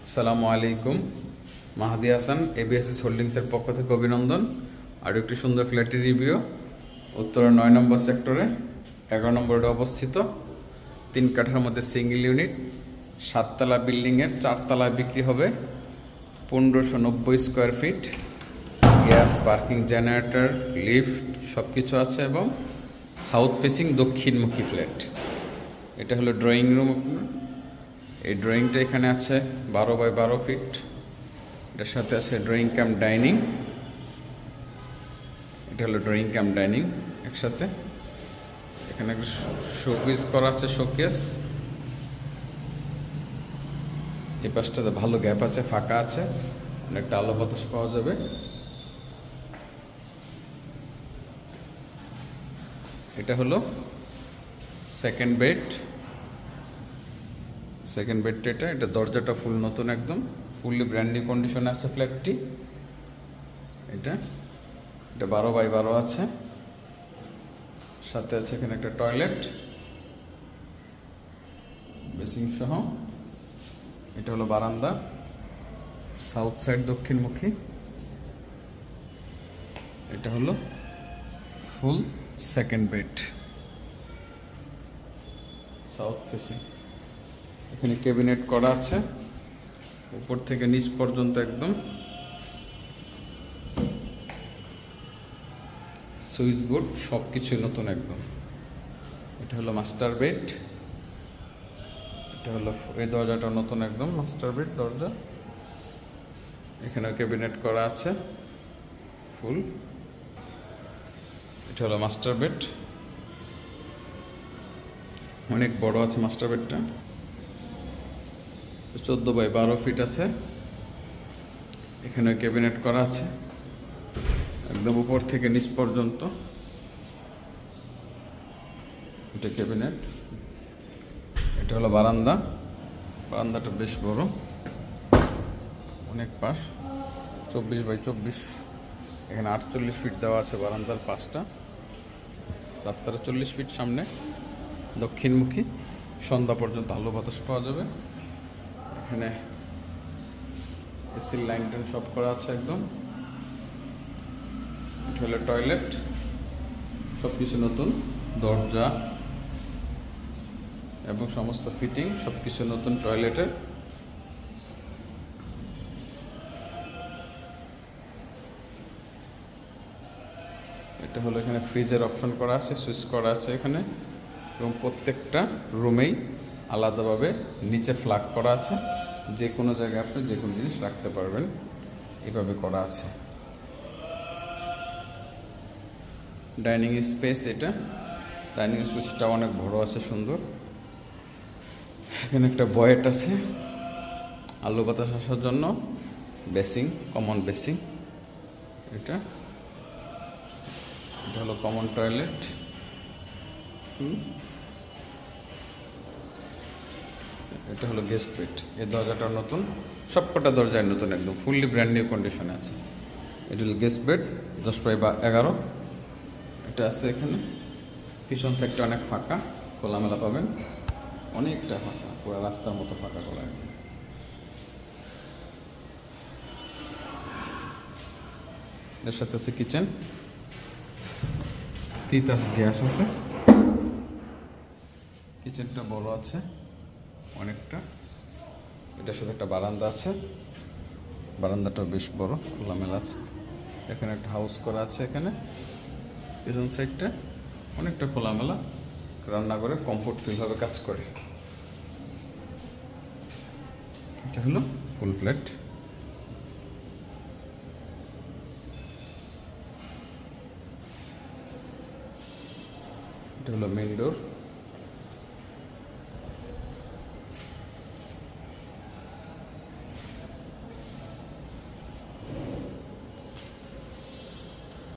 আসসালামু আলাইকুম। মাহাদি হাসান, এবিএসএস হোল্ডিংসের পক্ষ থেকে অভিনন্দন। আর একটি সুন্দর ফ্ল্যাটের রিভিউ উত্তরা ৯ নম্বর সেক্টরে ১১ নম্বরে অবস্থিত। ৩ কাঠার মধ্যে সিঙ্গেল ইউনিট, ৭তলা বিল্ডিংয়ের ৪ তলায় বিক্রি হবে। ১৫৯০ square feet, gas, parking, generator, lift সব কিছু আছে এবং সাউথ ফেসিং দক্ষিণমুখী ফ্ল্যাট। এটা হলো ড্রয়িং রুম। এই ড্রয়িংটা এখানে আছে ১২ বাই ১২ ফিট। এটার সাথে আছে ড্রয়িং ক্যাম ডাইনিং। এটা হলো ড্রয়িং ক্যাম ডাইনিং একসাথে। এখানে একটা শোকেস করা আছে, শোকেস। এই পাশটাতে ভালো গ্যাপ আছে, ফাঁকা আছে, অনেকটা আলো বাতাস পাওয়া যাবে। এটা হলো সেকেন্ড বেড। সেকেন্ড বেডটা এটা দরজাটা ফুল নতুন, একদম ফুললি ব্র্যান্ড নিউ কন্ডিশনে আছে ফ্ল্যাটটি। এটা ১২ বাই ১২ আছে, সাথে আছে এখানে একটা টয়লেট, বেসিং সহ। এটা হলো বারান্দা, সাউথ সাইড দক্ষিণমুখী। এটা হলো ফুল সেকেন্ড বেড, সাউথ ফেসিং। এখানে ক্যাবিনেট করা আছে উপর থেকে নিচ পর্যন্ত, একদম সুইচ বোর্ড সব কিছুই নতুন একদম। এটা হলো মাস্টার বেড। এটা হলো এই দরজাটা নতুন একদম, মাস্টার বেড দরজা। এখানেও ক্যাবিনেট করা আছে ফুল। এটা হলো মাস্টার বেড, অনেক বড় আছে মাস্টার বেডটা। ১৪ বাই ১২ ফিট আছে। এখানে ক্যাবিনেট করা আছে একদম উপর থেকে নিচ পর্যন্ত। এটা ক্যাবিনেট। এটা হলো বারান্দা। বারান্দাটা বেশ বড়, অনেক পাশ, ২৪ বাই ২৪। এখানে ৪৮ ফিট দেওয়া আছে বারান্দার পাশটা। রাস্তাটা ৪০ ফিট সামনে, দক্ষিণমুখী। সন্ধ্যা পর্যন্ত আলো বাতাস পাওয়া যাবে। এখানে এসির লাইন টাইন সব করা আছে একদম। এটা হলো টয়লেট, সব কিছু নতুন, দরজা এবং সমস্ত ফিটিং সব কিছু নতুন টয়লেটের। এটা হলো এখানে ফ্রিজের অপশন করা আছে, সুইচ করা আছে এখানে, এবং প্রত্যেকটা রুমেই আলাদাভাবে নিচে ফ্ল্যাগ করা আছে। যে কোনো জায়গায় আপনি যে কোনো জিনিস রাখতে পারবেন, এভাবে করা আছে। ডাইনিং স্পেস, এটা ডাইনিং স্পেসটা অনেক বড় আছে, সুন্দর। এখানে একটা বয়েট আছে আলো বাতাস আসার জন্য, বেসিং, কমন বেসিং। এটা হলো কমন টয়লেট। এটা হলো গেস্ট বেড। এই দরজাটা নতুন, সবকটা দরজায় নতুন একদম, ফুললি ব্র্যান্ড নিউ কন্ডিশনে আছে। এটা হলো গেস্ট বেড, ১০ বাই ১১। এটা আছে এখানে। পিছন সাইডটা অনেক ফাঁকা, খোলামেলা পাবেন, অনেকটা ফাঁকা, পুরো রাস্তার মতো ফাঁকা খোলা একদম। এর সাথে আছে কিচেন, তিতাস গ্যাস আছে। কিচেনটা বড় আছে অনেকটা। এটার সাথে একটা বারান্দা আছে, বারান্দাটা বেশ বড়, খোলামেলা আছে। এখানে একটা হাউস করা আছে। এখানে পিছন সাইডটা অনেকটা খোলামেলা, রান্নাঘরে কমফোর্ট ফিল হবে, কাজ করে। এটা হলো ফুল ফ্ল্যাট। এটা হলো মেইন ডোর।